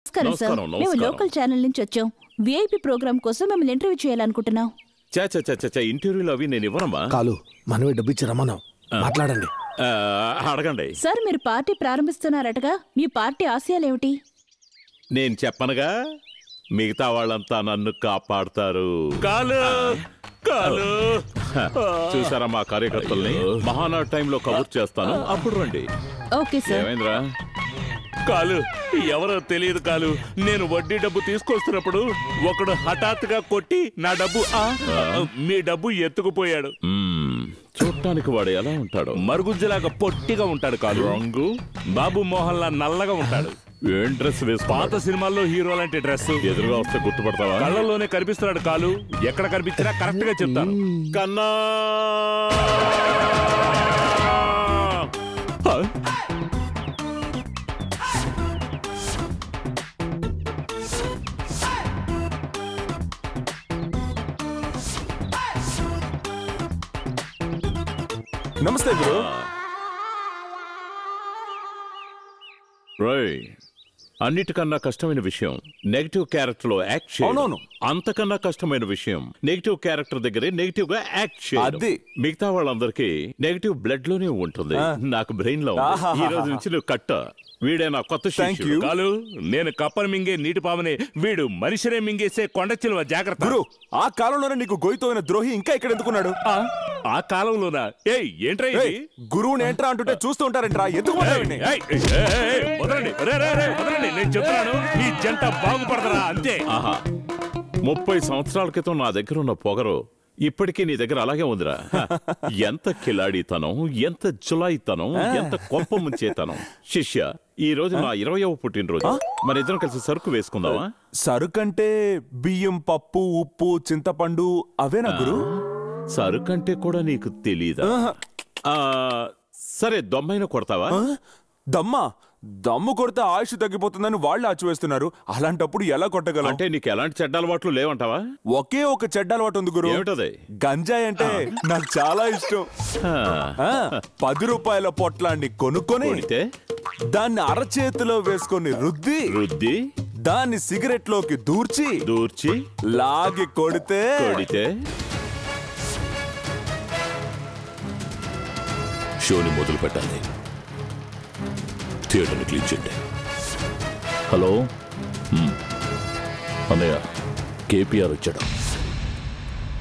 నమస్కారం. మేము local channel నుంచి వచ్చాం. విఐపి ప్రోగ్రామ్ కోసం మిమ్మల్ని ఇంటర్వ్యూ చేయాలనుకుంటున్నాం. ఇంటర్వ్యూలు అవి నేను ఇవ్వనమ్మా. కాలు మనమే డబ్బు ఇచ్చి రమ్మన్నాం, మాట్లాడండి. అడగండి. సార్, మీరు పార్టీ ప్రారంభిస్తున్నారటగా, మీ పార్టీ ఆశయాలేమిటి? నేను చెప్పనుగా, మిగతా వాళ్ళంతా నన్ను కాపాడతారు. కాలు కాలు చూసారా మా కార్యకర్తల్ని? మహానాడు టైంలో కబుర్ చేస్తాను, అప్పుడు రండి. Okay sir. ఏమైందిరా? కాలు ఎవరో తెలియదు కాలు. నేను వడ్డీ డబ్బు తీసుకొస్తున్నప్పుడు ఒకడు హఠాత్తుగా కొట్టి నా డబ్బు మీ డబ్బు ఎత్తుకుపోయాడు. చూడటానికి వాడు ఎలా ఉంటాడు? మరుగుజ్జులాగా పొట్టిగా ఉంటాడు కాలు. రంగు బాబు మోహన్ లా నల్లగా ఉంటాడు. ఏం డ్రెస్ వేసు? పాత సినిమాల్లో హీరో లాంటి డ్రెస్. ఎదురుగా వస్తే గుర్తుపడతావా? కళ్ళల్లోనే కనిపిస్తున్నాడు కాలు. ఎక్కడ కనిపించినా కరెక్ట్ గా చెప్తాను. కన్నా నమస్తే గురు. అన్నిటికన్నా కష్టమైన విషయం నెగటివ్ క్యారెక్టర్ లో యాక్ట్ చేయడం. అంతకన్నా కష్టమైన విషయం నెగటివ్ క్యారెక్టర్ దగ్గరే నెగటివ్ గా యాక్ట్ చేయడం. మిగతా వాళ్ళందరికీ నెగటివ్ బ్లడ్ లోనే ఉంటుంది, నాకు బ్రెయిన్ లో. ఈ రోజు నుంచి నువ్వు కట్ట. వీడే నా కొత్త శిష్యుడు. కాలు, నేను కప్పను మింగే నీటి పామునే, వీడు మనిషినే మింగేసే కొండ చిలువ. జాగ్రత్త. గురు, ఆ కాలంలోనే నీకు గోయితోయిన ద్రోహి ఇంకా ఇక్కడ ఎందుకున్నాడు? ఆ కాలంలోనా? ఏంట్రా గురువుని ఏంట్రా అంటుంటే చూస్తూ ఉంటారంట్రా. ఎందుకు వదలండి, నేను చెప్తున్నాను. ఈ జంట బాగుపడతారా అంతే. 30 సంవత్సరాల క్రితం నా దగ్గర ఉన్న పొగరు ఇప్పటికీ నీ దగ్గర అలాగే ఉందిరా. ఎంత కిలాడితనం, ఎంత జులాయితనం, ఎంత కొంప ముంచేతనం. శిష్య, ఈ రోజు నా 20వ పుట్టినరోజు. మన ఇద్దరం కలిసి సరుకు వేసుకుందామా? సరుకంటే బియ్యం, పప్పు, ఉప్పు, చింతపండు అవేనా గురు? సరుకంటే కూడా నీకు తెలీదా? సరే, దొమ్మైన కొడతావా? దమ్మా? దమ్ము కొడితే ఆయుష్ తగ్గిపోతుందని వాళ్ళు ఆచివేస్తున్నారు. అలాంటప్పుడు ఎలా కొట్టగలం? అంటే నీకు ఎలాంటి చెడ్డ అలవాట్లు లేవంటావా? ఒకే ఒక చెడ్డ అలవాటు ఉంది గురు. ఏమిటది? గంజాయి అంటే నాకు చాలా ఇష్టం. 10 రూపాయల పొట్లాన్ని కొనుక్కొని దాన్ని అరచేతిలో వేసుకొని రుద్ది దాన్ని సిగరెట్ లోకి దూర్చి లాగి కొడితే షోని మొదలు పెట్టాలి. థియేటర్ని క్లీన్ చేయండి. హలో అన్నయ్య, కేపీఆర్ వచ్చాడు.